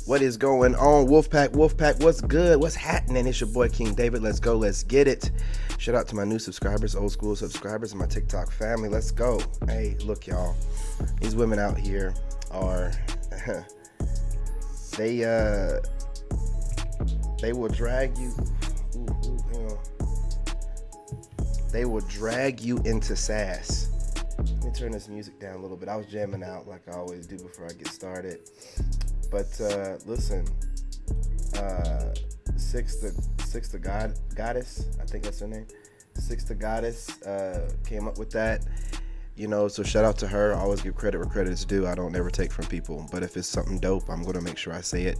What is going on, Wolfpack? What's good? What's happening? It's your boy King David. Let's go. Let's get it. Shout out to my new subscribers, old school subscribers, and my TikTok family. Let's go. Hey, look, y'all. These women out here are they will drag you. They will drag you into sass. Let me turn this music down a little bit. I was jamming out like I always do before I get started. But listen, Six the Goddess, I think that's her name. Six the Goddess came up with that. You know, so shout out to her. I always give credit where credit is due. I don't never take from people. But if it's something dope, I'm going to make sure I say it.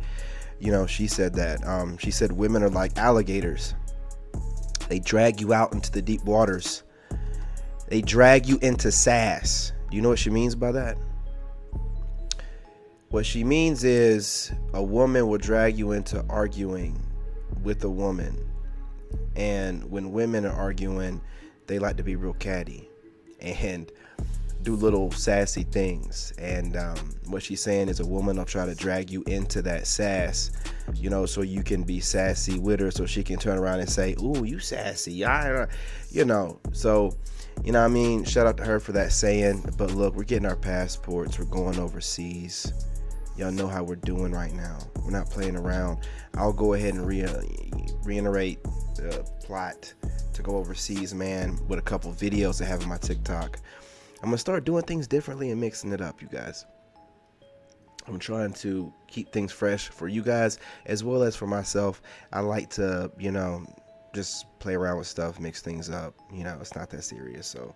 You know, she said that. She said women are like alligators. They drag you out into the deep waters. They drag you into sass. Do you know what she means by that? What she means is a woman will drag you into arguing with a woman. And when women are arguing, they like to be real catty and do little sassy things. And what she's saying is a woman will try to drag you into that sass, you know, so you can be sassy with her, so she can turn around and say, ooh, you sassy, you know. So, you know what I mean? Shout out to her for that saying. But look, we're getting our passports. We're going overseas. Y'all know how we're doing right now. We're not playing around. I'll go ahead and reiterate the plot to go overseas, man, with a couple videos I have on my TikTok. I'm going to start doing things differently and mixing it up, you guys. I'm trying to keep things fresh for you guys as well as for myself. I like to, you know, just play around with stuff, mix things up. You know, it's not that serious. So,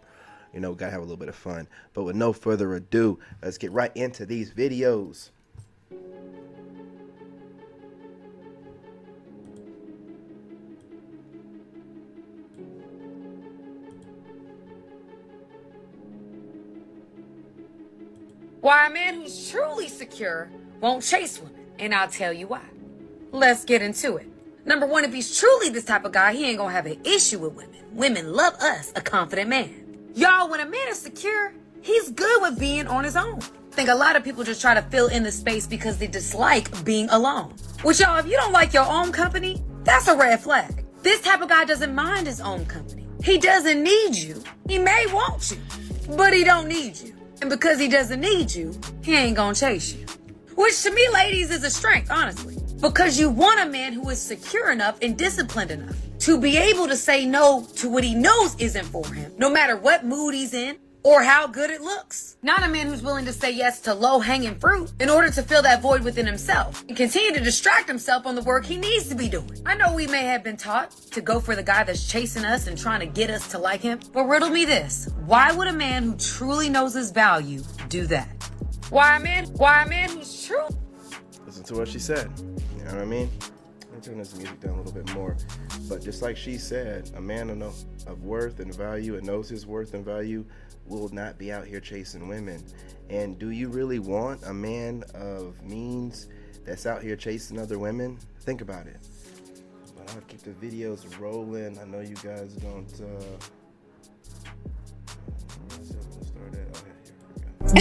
you know, we got to have a little bit of fun. But with no further ado, let's get right into these videos. Why a man who's truly secure won't chase women, and I'll tell you why. Let's get into it. Number one, if he's truly this type of guy, he ain't gonna have an issue with women. Women love us, a confident man. Y'all, when a man is secure, he's good with being on his own. I think a lot of people just try to fill in the space because they dislike being alone. Which, y'all, if you don't like your own company, that's a red flag. This type of guy doesn't mind his own company. He doesn't need you. He may want you, but he don't need you. And because he doesn't need you, he ain't gonna chase you. Which to me, ladies, is a strength, honestly. Because you want a man who is secure enough and disciplined enough to be able to say no to what he knows isn't for him, no matter what mood he's in or how good it looks. Not a man who's willing to say yes to low-hanging fruit in order to fill that void within himself and continue to distract himself on the work he needs to be doing. I know we may have been taught to go for the guy that's chasing us and trying to get us to like him, but riddle me this. Why would a man who truly knows his value do that? Why a man who's true? Listen to what she said. You know what I mean? Let me turn this music down a little bit more. But just like she said, a man of worth and value and knows his worth and value will not be out here chasing women. And do you really want a man of means that's out here chasing other women? Think about it. But I'll keep the videos rolling. I know you guys don't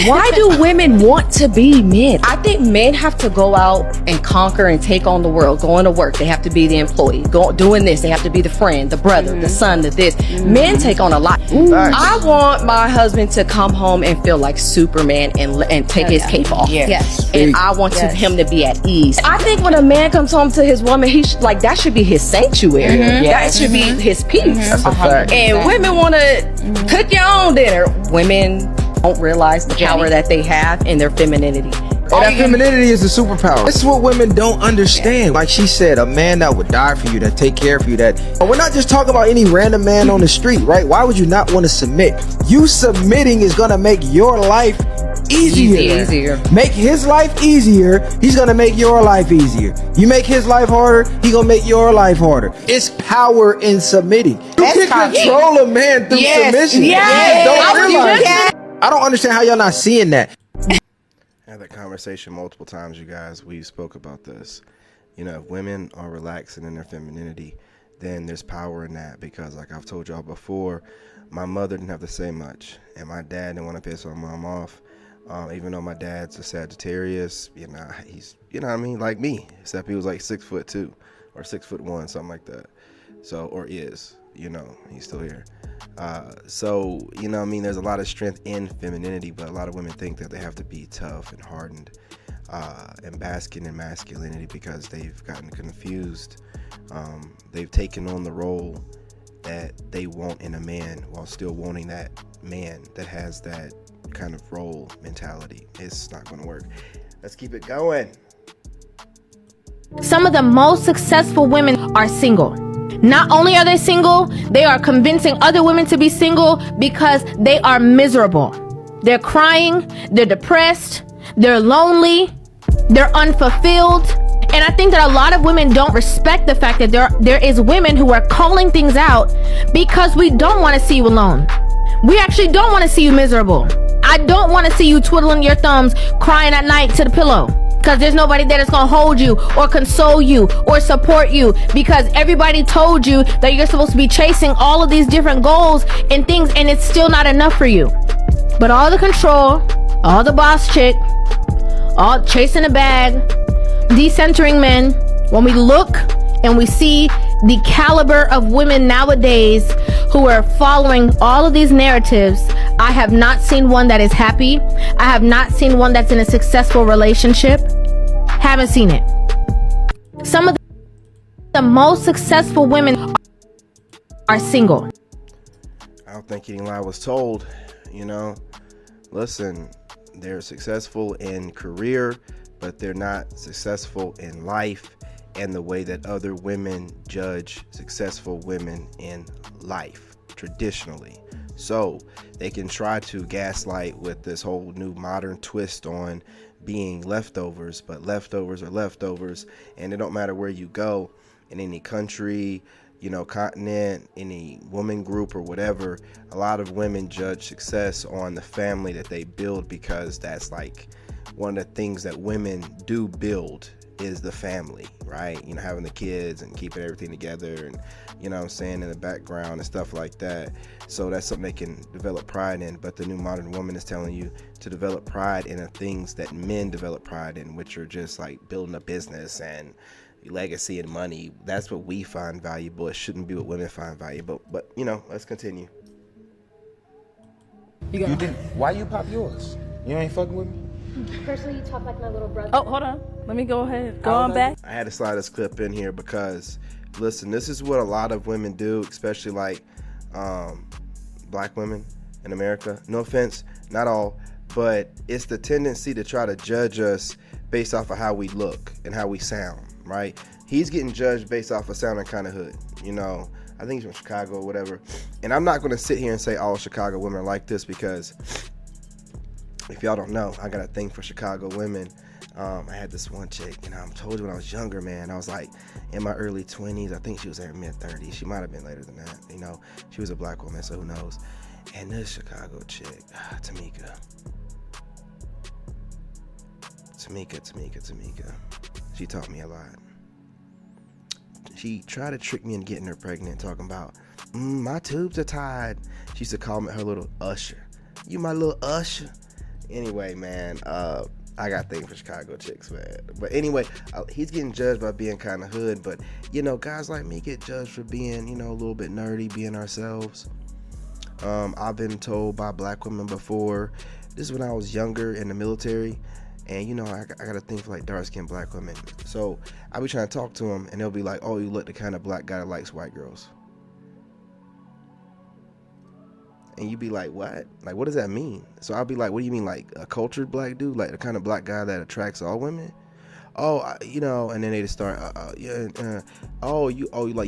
Why do women want to be men? I think men have to go out and conquer and take on the world. Going to work, they have to be the employee. Doing this, they have to be the friend, the brother, the son, the this. Men take on a lot. I want my husband to come home and feel like Superman and take his cape off. Yes. And I want him to be at ease. I think when a man comes home to his woman, that should be his sanctuary. That should be his peace. That's a fact. And women want to cook your own dinner. Women don't realize the power that they have in their femininity. Oh, that femininity is a superpower. This is what women don't understand. Like she said, a man that would die for you, that take care of you, that we're not just talking about any random man on the street, right? Why would you not want to submit? You submitting is gonna make your life easier. Make his life easier, he's gonna make your life easier. You make his life harder, he gonna make your life harder. It's power in submitting. You can control a man through submission. I don't understand how y'all not seeing that. I had that conversation multiple times, you guys. We spoke about this. You know, if women are relaxing in their femininity, then there's power in that. Because like I've told y'all before, my mother didn't have to say much, and my dad didn't want to piss my mom off. Even though my dad's a Sagittarius, he's, what I mean, like me, except he was like 6'2" or 6'1", something like that. So, or is, he's still here. So, what I mean, there's a lot of strength in femininity, but a lot of women think that they have to be tough and hardened, and basking in masculinity because they've gotten confused. They've taken on the role that they want in a man while still wanting that man that has that kind of role mentality. It's not going to work. Let's keep it going. Some of the most successful women are single. Not only are they single, they are convincing other women to be single because they are miserable. They're crying, they're depressed, they're lonely, they're unfulfilled. And I think that a lot of women don't respect the fact that there is women who are calling things out because we don't want to see you alone. We actually don't want to see you miserable. I don't want to see you twiddling your thumbs, crying at night to the pillow. Because there's nobody there that's going to hold you or console you or support you, because everybody told you that you're supposed to be chasing all of these different goals and things, and it's still not enough for you. But all the control, all the boss chick, all chasing the bag, decentering men, when we look and we see the caliber of women nowadays who are following all of these narratives, I have not seen one that is happy. I have not seen one that's in a successful relationship. Haven't seen it. Some of the most successful women are single. I don't think any lie was told. Listen, they're successful in career, but they're not successful in life and the way that other women judge successful women in life traditionally. So they can try to gaslight with this whole new modern twist on being leftovers, but leftovers are leftovers, and it don't matter where you go in any country, continent, any woman group or whatever. A lot of women judge success on the family that they build, because that's like one of the things that women do build is the family, right? Having the kids and keeping everything together, and in the background and stuff like that. So that's something they can develop pride in. But the new modern woman is telling you to develop pride in the things that men develop pride in, which are just like building a business and legacy and money. That's what we find valuable. It shouldn't be what women find valuable. But let's continue. You didn't. Why you pop yours? You ain't fucking with me? Personally, you talk like my little brother. Oh, hold on. Let me go ahead. Go on back. I had to slide this clip in here because, listen, this is what a lot of women do, especially like black women in America. No offense, not all, but it's the tendency to try to judge us based off of how we look and how we sound, right? He's getting judged based off of sounding kind of hood, I think he's from Chicago or whatever. And I'm not going to sit here and say all Chicago women are like this, because if y'all don't know, I got a thing for Chicago women. I had this one chick, I told you when I was younger, man, I was like in my early 20s. I think she was in her mid 30s. She might have been later than that. She was a black woman, so who knows? And this Chicago chick, Tamika. She taught me a lot. She tried to trick me into getting her pregnant, talking about, my tubes are tied. She used to call me her little usher. You my little usher. Anyway, man, I got things for Chicago chicks, man. But anyway, he's getting judged by being kind of hood. But, guys like me get judged for being, a little bit nerdy, being ourselves. I've been told by black women before. This is when I was younger in the military. And, I got a thing for, like, dark-skinned black women. So I be trying to talk to them, and they'll be like, oh, you look the kind of black guy that likes white girls. And you be like, what? Like, what does that mean? So I'll be like, what do you mean, like a cultured black dude? Like the kind of black guy that attracts all women? Oh, and then they just start, like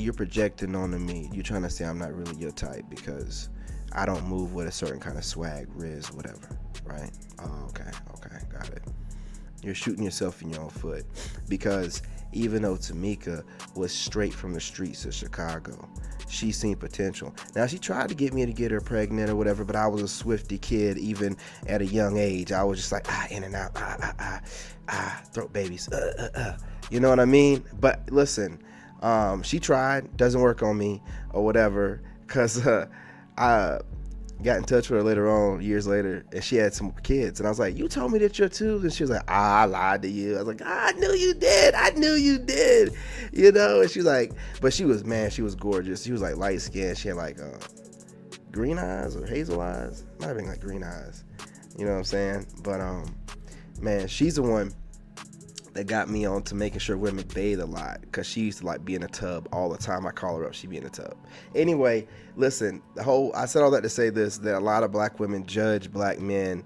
you're projecting onto me. You're trying to say I'm not really your type because I don't move with a certain kind of swag, riz, whatever, right? Oh, okay, got it. You're shooting yourself in your own foot, because even though Tamika was straight from the streets of Chicago, she seen potential. Now, she tried to get me to get her pregnant or whatever, but I was a swifty kid even at a young age. I was just like, in and out, throat babies, You know what I mean? But listen, she tried, doesn't work on me or whatever, because got in touch with her later on, years later, and she had some kids. And I was like, you told me that you're two? And she was like, I lied to you. I was like, I knew you did. I knew you did. You know? And she was like, but she was, man, she was gorgeous. She was like light skinned. She had like green eyes or hazel eyes. Might have been like green eyes. You know what I'm saying? But man, she's the one that got me on to making sure women bathe a lot, because she used to like be in a tub all the time. I call her up, she'd be in a tub. Anyway, listen, I said all that to say this, that a lot of black women judge black men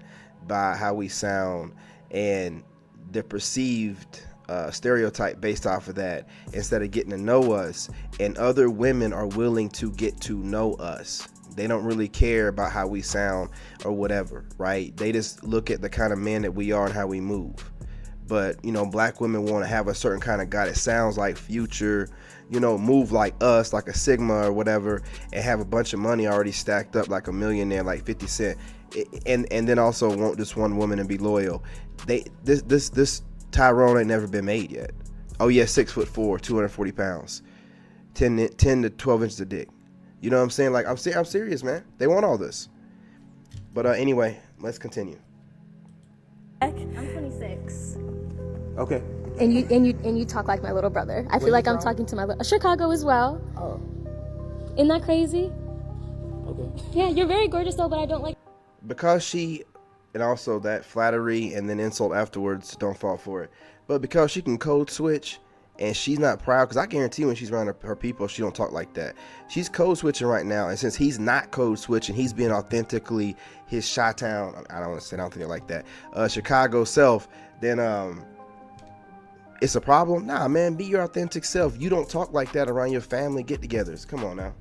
by how we sound and the perceived stereotype based off of that, instead of getting to know us. And other women are willing to get to know us. They don't really care about how we sound or whatever, right? They just look at the kind of man that we are and how we move. But, you know, black women want to have a certain kind of guy that sounds like Future, you know, move like us, like a Sigma or whatever, and have a bunch of money already stacked up like a millionaire, like 50 Cent. And then also want this one woman and be loyal. This Tyrone ain't never been made yet. Oh yeah, 6'4", 240 pounds, 10 to 12 inches of dick. You know what I'm saying? Like, I'm serious, man. They want all this. But anyway, let's continue. I'm 26. Okay. And you talk like my little brother. I feel like I'm talking to my Chicago as well. Oh. Isn't that crazy? Okay. Yeah, you're very gorgeous though, but I don't like. Because she, and also that flattery and then insult afterwards, don't fall for it. But because she can code switch and she's not proud, because I guarantee when she's around her people, she don't talk like that. She's code switching right now, and since he's not code switching, he's being authentically his Chi-Town, I don't think it like that, Chicago self, then it's a problem. Nah, man, be your authentic self. You don't talk like that around your family get-togethers. Come on now.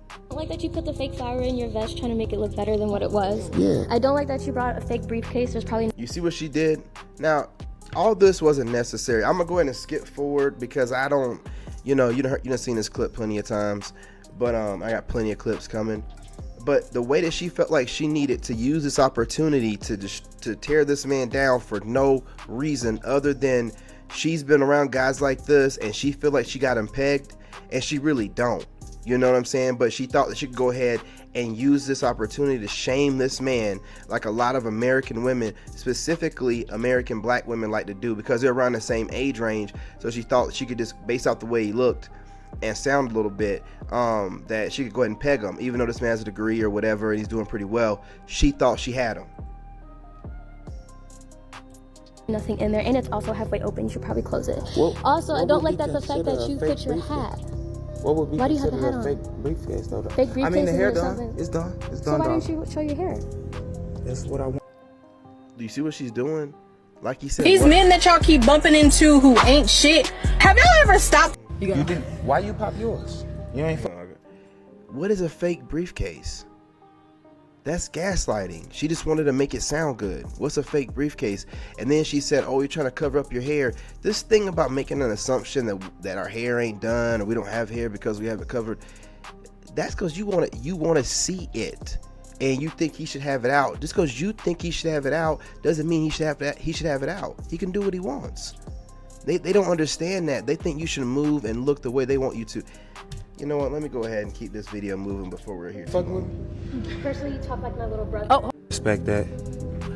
I don't like that you put the fake flower in your vest trying to make it look better than what it was. Yeah. I don't like that you brought a fake briefcase. There's probably. You see what she did? Now, all this wasn't necessary. I'm gonna go ahead and skip forward because I don't, you done seen this clip plenty of times, but I got plenty of clips coming. But the way that she felt like she needed to use this opportunity to tear this man down for no reason other than she's been around guys like this and she feel like she got him pegged, and she really don't. You know what I'm saying? But she thought that she could go ahead and use this opportunity to shame this man like a lot of American women, specifically American black women, like to do, because they're around the same age range. So she thought she could just, based off the way he looked and sound a little bit, that she could go ahead and peg him, even though this man has a degree or whatever and he's doing pretty well. She thought she had him. Nothing in there, and it's also halfway open. You should probably close it. What I don't like that the fact that you put your hat. What would be Why do you have considered the hat a on? fake briefcase though? Fake briefcase. I mean, the hair or done. something? It's done. It's So done. why dog. didn't you show your hair? That's what I want. Do you see what she's doing? Like he said, These men that y'all keep bumping into who ain't shit, have y'all ever stopped? You didn't. Why you pop yours? You ain't. What is a fake briefcase? That's gaslighting. She just wanted to make it sound good. What's a fake briefcase? And then she said, oh, you're trying to cover up your hair. This thing about making an assumption that our hair ain't done or we don't have hair because we have it covered, that's because you want to see it and you think he should have it out. Just because you think he should have it out doesn't mean he should have it out. He can do what he wants. They don't understand that. They think you should move and look the way they want you to. You know what? Let me go ahead and keep this video moving before we're here. Fuck with me. Personally, you talk like my little brother. Oh. Respect that.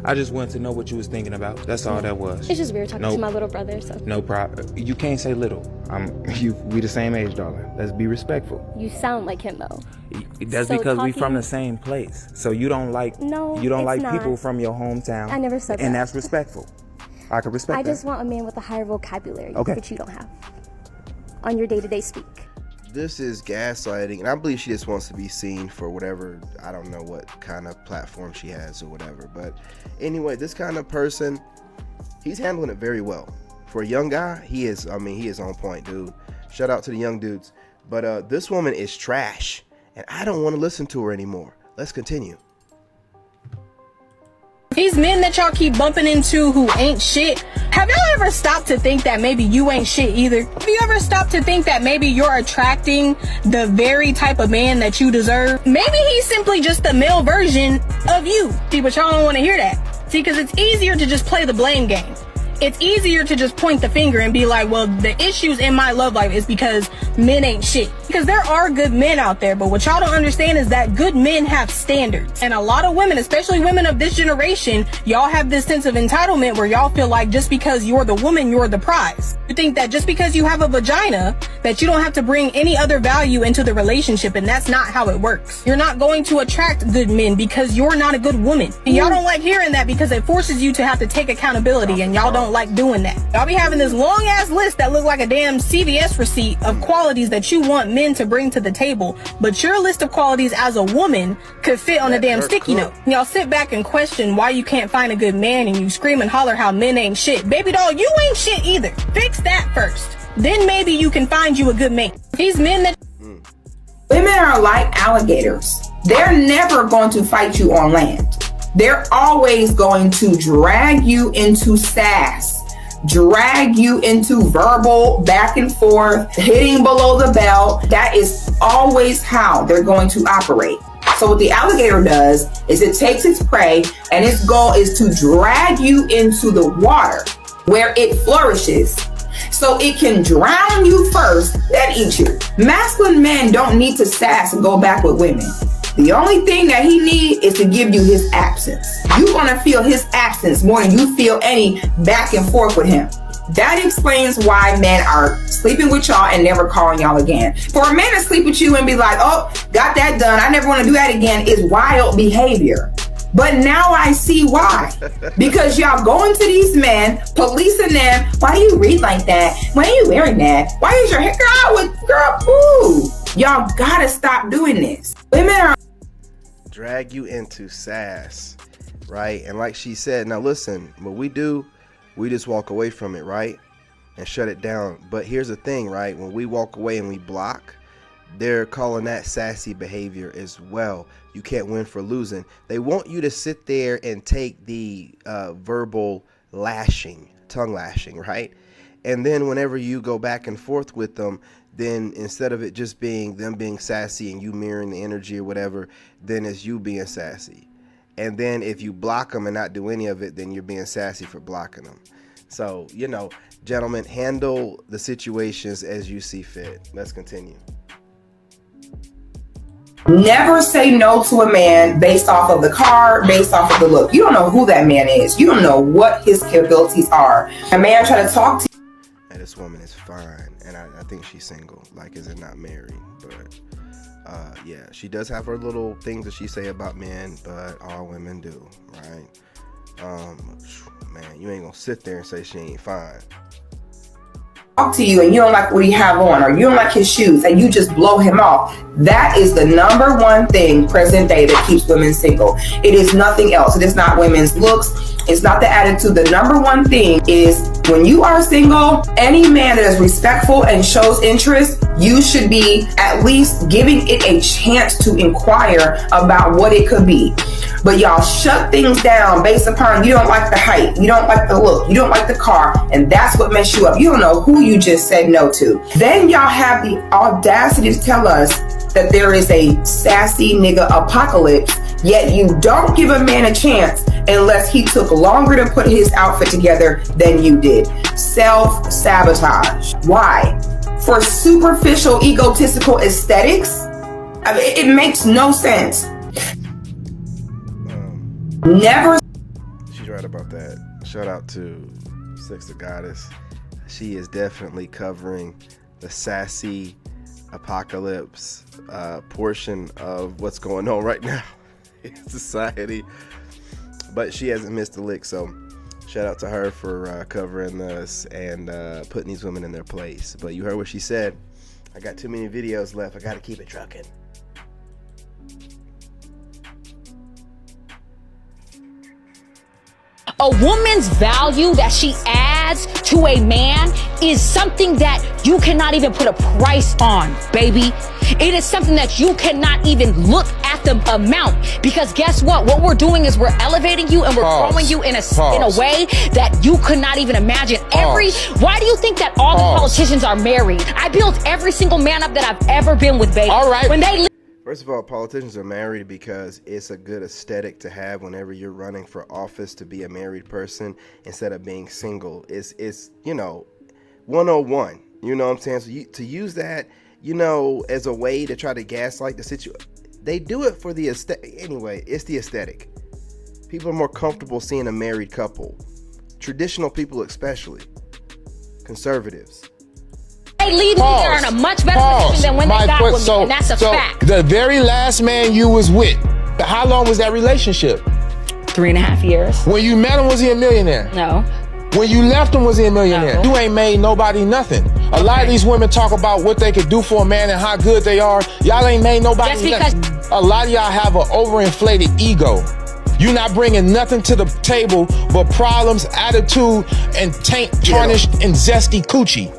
I just wanted to know what you was thinking about. That's all that was. It's just weird talking to my little brother. So. No problem. You can't say little. We the same age, darling. Let's be respectful. You sound like him though. That's So because we talking- from the same place. So you don't like No, you don't it's like not. people from your hometown. I never said and that. that's respectful. I can respect I that. just want a man with a higher vocabulary, Okay. which you don't have on your day-to-day speak. This is gaslighting, and I believe she just wants to be seen for whatever, I don't know what kind of platform she has or whatever. But anyway, this kind of person, he's handling it very well. For a young guy, he is on point, dude. Shout out to the young dudes. But this woman is trash, and I don't want to listen to her anymore. Let's continue. These men that y'all keep bumping into who ain't shit, have y'all ever stopped to think that maybe you ain't shit either? Have you ever stopped to think that maybe you're attracting the very type of man that you deserve? Maybe he's simply just the male version of you. See, but y'all don't want to hear that. See, because it's easier to just play the blame game. It's easier to just point the finger and be like, well, the issues in my love life is because men ain't shit. Because there are good men out there, but what y'all don't understand is that good men have standards. And a lot of women, especially women of this generation, y'all have this sense of entitlement where y'all feel like just because you're the woman, you're the prize. You think that just because you have a vagina, that you don't have to bring any other value into the relationship, and that's not how it works. You're not going to attract good men because you're not a good woman. And y'all don't like hearing that because it forces you to have to take accountability, and y'all don't like doing that. Y'all be having this long ass list that look like a damn CVS receipt of qualities that you want men to bring to the table, but your list of qualities as a woman could fit on a damn sticky note. Y'all sit back and question why you can't find a good man, and you scream and holler how men ain't shit. Baby doll, you ain't shit either. Fix that first. Then maybe you can find you a good mate. These men that women are like alligators. They're never going to fight you on land. They're always going to drag you into sass, drag you into verbal back and forth, hitting below the belt. That is always how they're going to operate. So what the alligator does is it takes its prey, and its goal is to drag you into the water where it flourishes, so it can drown you first, then eat you. Masculine men don't need to sass and go back with women. The only thing that he needs is to give you his absence. You're gonna feel his absence more than you feel any back and forth with him. That explains why men are sleeping with y'all and never calling y'all again. For a man to sleep with you and be like, oh, got that done, I never want to do that again, is wild behavior. But now I see why. Because y'all going to these men, policing them. Why do you read like that? Why are you wearing that? Why is your hair girl? Ooh. Y'all gotta stop doing this. Women are drag you into sass, right? And like she said, now listen, what we do, we just walk away from it, right? And shut it down. But here's the thing, right? When we walk away and we block, they're calling that sassy behavior as well. You can't win for losing. They want you to sit there and take the verbal lashing, tongue lashing, right? And then whenever you go back and forth with them, then instead of it just being them being sassy and you mirroring the energy or whatever, then it's you being sassy. And then if you block them and not do any of it, then you're being sassy for blocking them. So, you know, gentlemen, handle the situations as you see fit. Let's continue. never say no to a man based off of the car, based off of the look. You don't know who that man is. You don't know what his capabilities are. A man try to talk to you. And this woman is fine, and I think she's single, like is it not married, but yeah, she does have her little things that she say about men, but all women do, right? Man, you ain't gonna sit there and say she ain't fine. Talk to you and you don't like what he have on, or you don't like his shoes, and you just blow him off. That is the number one thing present day that keeps women single. It is nothing else. It is not women's looks. It's not the attitude. The number one thing is when you are single, any man that is respectful and shows interest, you should be at least giving it a chance to inquire about what it could be. But y'all shut things down based upon you don't like the height, you don't like the look, you don't like the car, and that's what messed you up. You don't know who you just said no to. Then y'all have the audacity to tell us that there is a sassy nigga apocalypse, yet you don't give a man a chance unless he took longer to put his outfit together than you did. Self-sabotage. Why? For superficial, egotistical aesthetics? I mean, it makes no sense. Never. She's right about that. Shout out to Six the Goddess. She is definitely covering the sassy apocalypse portion of what's going on right now in society. But she hasn't missed a lick, so shout out to her for covering this and putting these women in their place. But you heard what she said. I got too many videos left. I got to keep it trucking. A woman's value that she adds to a man is something that you cannot even put a price on, baby. It is something that you cannot even look at the amount, because guess what? What we're doing is we're elevating you and we're growing you in a way that you could not even imagine. Why do you think that all the politicians are married? I built every single man up that I've ever been with, baby. All right. When they First of all, politicians are married because it's a good aesthetic to have whenever you're running for office, to be a married person instead of being single. It's you know, 101. You know what I'm saying? So to use that you know, as a way to try to gaslight the situation. They do it for the aesthetic. Anyway, it's the aesthetic. People are more comfortable seeing a married couple. Traditional people especially. Conservatives. They leave me there in a much better position than when they got with me, and that's a fact. The very last man you was with, how long was that relationship? 3.5 years. When you met him, was he a millionaire? No. When you left him, was he a millionaire? No. You ain't made nobody nothing. A lot of these women talk about what they could do for a man and how good they are. Y'all ain't made nobody nothing. A lot of y'all have an overinflated ego. You're not bringing nothing to the table but problems, attitude, and taint, tarnished, and zesty coochie.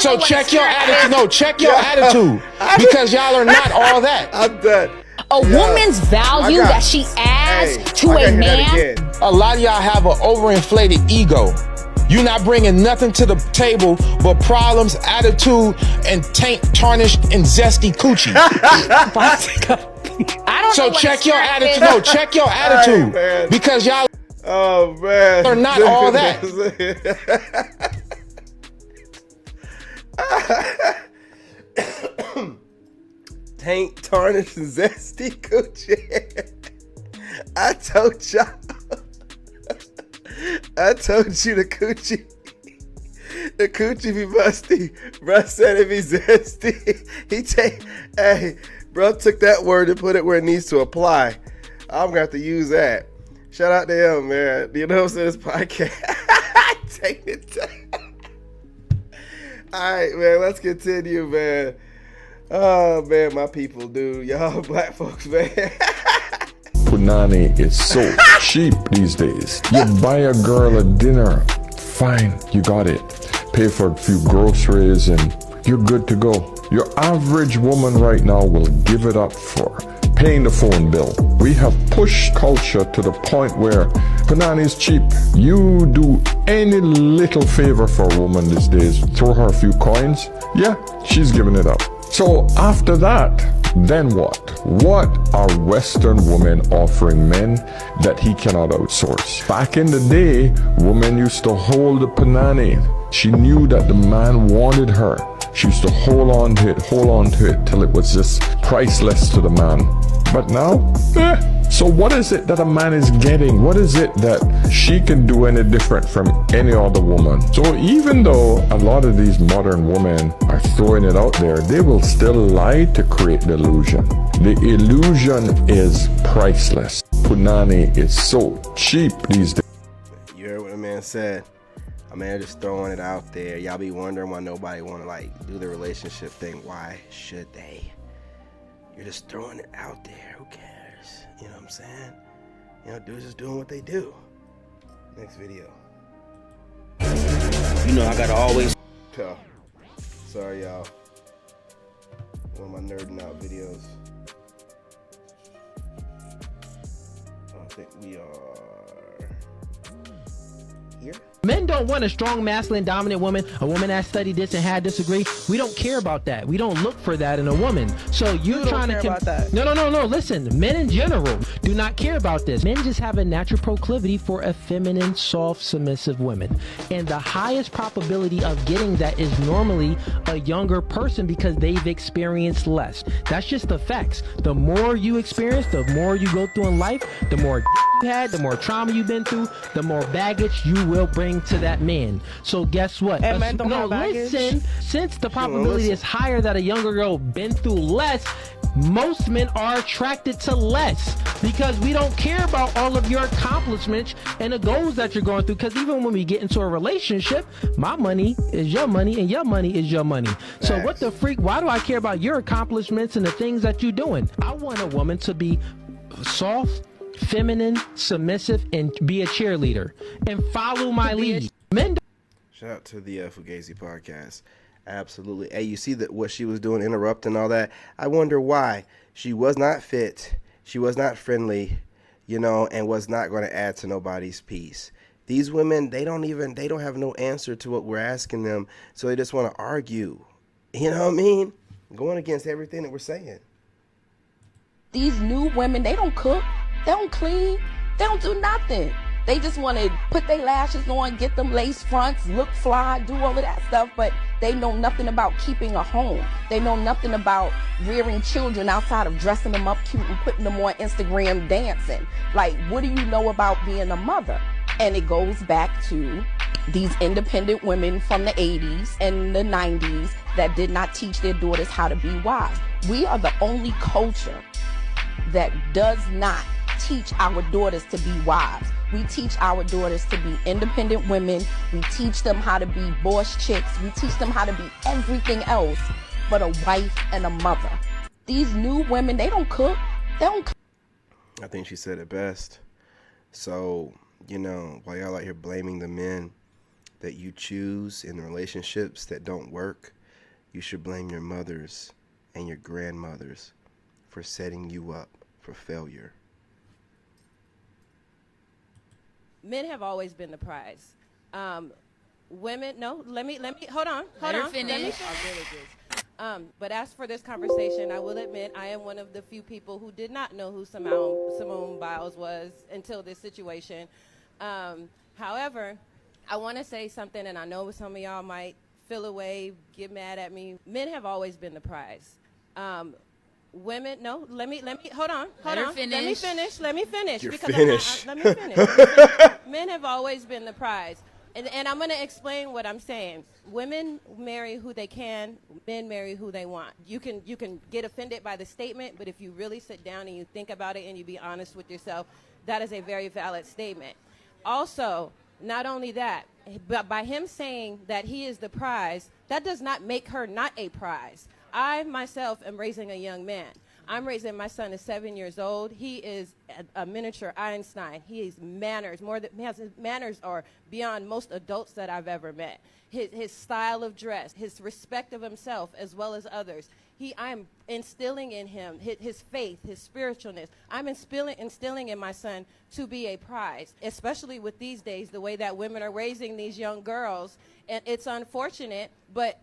So check your attitude. No, check your attitude. Because y'all are not all that. I'm done. A woman's value that she adds to a man. A lot of y'all have an overinflated ego. You're not bringing nothing to the table but problems, attitude, and taint, tarnished, and zesty coochie. I don't so know check your attitude. No, check your attitude. Right, because y'all are not all that. Taint, tarnished, and zesty coochie. I told y'all. I told you the coochie be musty. Bruh said it be zesty. Hey, bro took that word and put it where it needs to apply. I'm gonna have to use that. Shout out to him, man. You know what I'm saying? This podcast. Take it. All right, man. Let's continue, man. Oh man, my people, dude. Y'all black folks, man. Punani is so cheap these days. You buy a girl a dinner, fine, you got it. Pay for a few groceries and you're good to go. Your average woman right now will give it up for paying the phone bill. We have pushed culture to the point where Punani is cheap. You do any little favor for a woman these days, throw her a few coins, yeah, she's giving it up. So after that, then what? What are Western women offering men that he cannot outsource? Back in the day, women used to hold the punani. She knew that the man wanted her. She used to hold on to it till it was just priceless to the man. But now, so what is it that a man is getting? What is it that she can do any different from any other woman? So even though a lot of these modern women are throwing it out there, they will still lie to create the illusion. The illusion is priceless. Punani is so cheap these days. You heard what the man said. I mean, they're just throwing it out there. Y'all be wondering why nobody want to like do the relationship thing. Why should they? You're just throwing it out there. Who cares? You know what I'm saying? You know, dudes just doing what they do. Next video. You know, I gotta always. Oh, sorry, y'all. One of my nerding out videos. I think we are here. Men don't want a strong, masculine, dominant woman, a woman that studied this and had this degree. We don't care about that. We don't look for that in a woman. So you're trying to about that. No. Listen, men in general do not care about this. Men just have a natural proclivity for a feminine, soft, submissive woman. And the highest probability of getting that is normally a younger person because they've experienced less. That's just the facts. The more you experience, the more you go through in life, the more you had, the more trauma you've been through, the more baggage you will bring to that man. So guess what? And men don't have baggage. Listen, since the probability is higher that a younger girl been through less, most men are attracted to less because we don't care about all of your accomplishments and the goals that you're going through. Because even when we get into a relationship, my money is your money and your money is your money. So what the freak? Why do I care about your accomplishments and the things that you're doing? I want a woman to be soft, feminine, submissive, and be a cheerleader and follow my lead. Men. Shout out to the Fugazi podcast. Absolutely. Hey, you see that what she was doing, interrupting all that? I wonder why. She was not fit. She was not friendly, you know, and was not going to add to nobody's peace. These women, they don't have no answer to what we're asking them, so they just want to argue. You know what I mean? Going against everything that we're saying. These new women, they don't cook, they don't clean, they don't do nothing. They just want to put their lashes on, get them lace fronts, look fly, do all of that stuff, but they know nothing about keeping a home. They know nothing about rearing children outside of dressing them up cute and putting them on Instagram dancing. Like, what do you know about being a mother? And it goes back to these independent women from the 80s and the 90s that did not teach their daughters how to be wives. We are the only culture that does not teach our daughters to be wives. We teach our daughters to be independent women. We teach them how to be boss chicks. We teach them how to be everything else but a wife and a mother. These new women, they don't cook. They don't cook. I think she said it best. So, you know, while y'all out here blaming the men that you choose in relationships that don't work, you should blame your mothers and your grandmothers for setting you up for failure. Men have always been the prize. Women, no, let me, hold on. Let her Let me finish. But as for this conversation, I will admit I am one of the few people who did not know who Simone Biles was until this situation. However, I want to say something, and I know some of y'all might feel away, get mad at me. Men have always been the prize. Women, no, let me, hold on. Let her finish. Let me finish. You're because finished. let me finish. Men have always been the prize. And I'm going to explain what I'm saying. Women marry who they can. Men marry who they want. You can get offended by the statement, but if you really sit down and you think about it and you be honest with yourself, that is a very valid statement. Also, not only that, but by him saying that he is the prize, that does not make her not a prize. I myself am raising a young man. I'm raising my son is 7 years old. He is a miniature Einstein. He has manners his manners are beyond most adults that I've ever met. His style of dress, his respect of himself as well as others. I'm instilling in him his faith, his spiritualness. I'm instilling in my son to be a prize, especially with these days, the way that women are raising these young girls. And it's unfortunate, but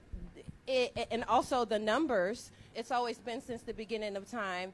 and also the numbers. It's always been since the beginning of time.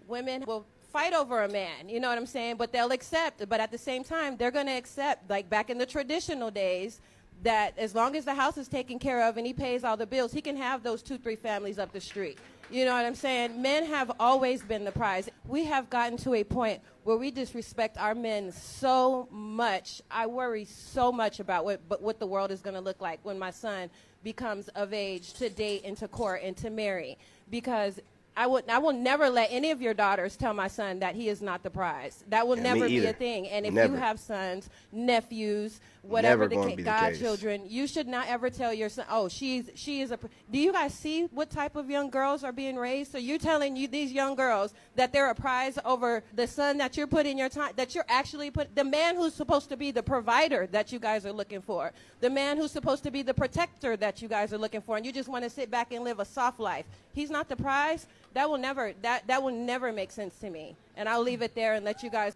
Women will fight over a man, you know what I'm saying? But they'll accept. But at the same time, they're going to accept, like back in the traditional days, that as long as the house is taken care of and he pays all the bills, he can have those 2-3 families up the street. You know what I'm saying? Men have always been the prize. We have gotten to a point where we disrespect our men so much. I worry so much about what the world is going to look like when my son becomes of age to date and to court and to marry. Because I will never let any of your daughters tell my son that he is not the prize. That will never be a thing. And if you have sons, nephews, whatever the godchildren, you should not ever tell your son, oh, she is a. Do you guys see what type of young girls are being raised? So you're telling these young girls that they're a prize over the son that you're putting your time, that you're actually the man who's supposed to be the provider that you guys are looking for, the man who's supposed to be the protector that you guys are looking for, and you just want to sit back and live a soft life. He's not the prize. That will never make sense to me. And I'll leave it there and let you guys.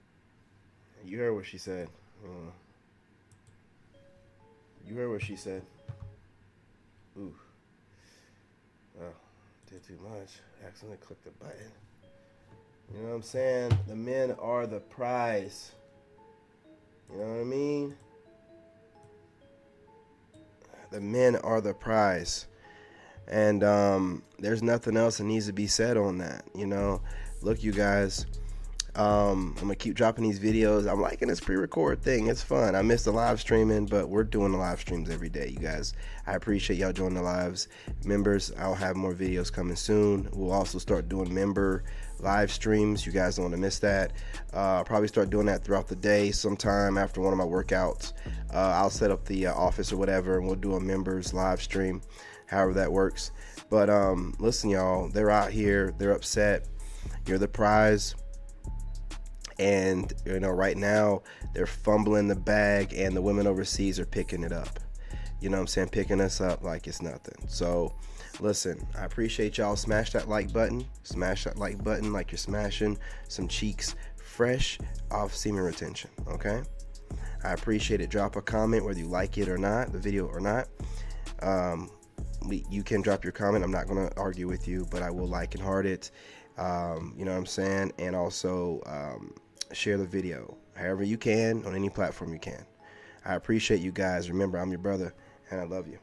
You heard what she said. You heard what she said. Ooh. Oh, did too much. Accidentally clicked the button. You know what I'm saying? The men are the prize. You know what I mean? The men are the prize. And there's nothing else that needs to be said on that. You know, look, you guys, I'm gonna keep dropping these videos. I'm liking this pre-record thing. It's fun. I missed the live streaming, but we're doing the live streams every day, you guys. I appreciate y'all joining the lives. Members, I'll have more videos coming soon. We'll also start doing member live streams. You guys don't want to miss that. I'll probably start doing that throughout the day sometime after one of my workouts. I'll set up the office or whatever, and we'll do a members live stream, however that works. But listen, y'all, they're out here, they're upset. You're the prize. And you know, right now they're fumbling the bag, and the women overseas are picking it up. You know what I'm saying? Picking us up like it's nothing. So listen, I appreciate y'all. Smash that like button. Smash that like button like you're smashing some cheeks fresh off semen retention. Okay, I appreciate it. Drop a comment whether you like it or not, the video or not. You can drop your comment. I'm not going to argue with you, but I will like and heart it. You know what I'm saying? And also share the video. however you can, on any platform you can. I appreciate you guys. Remember, I'm your brother, and I love you.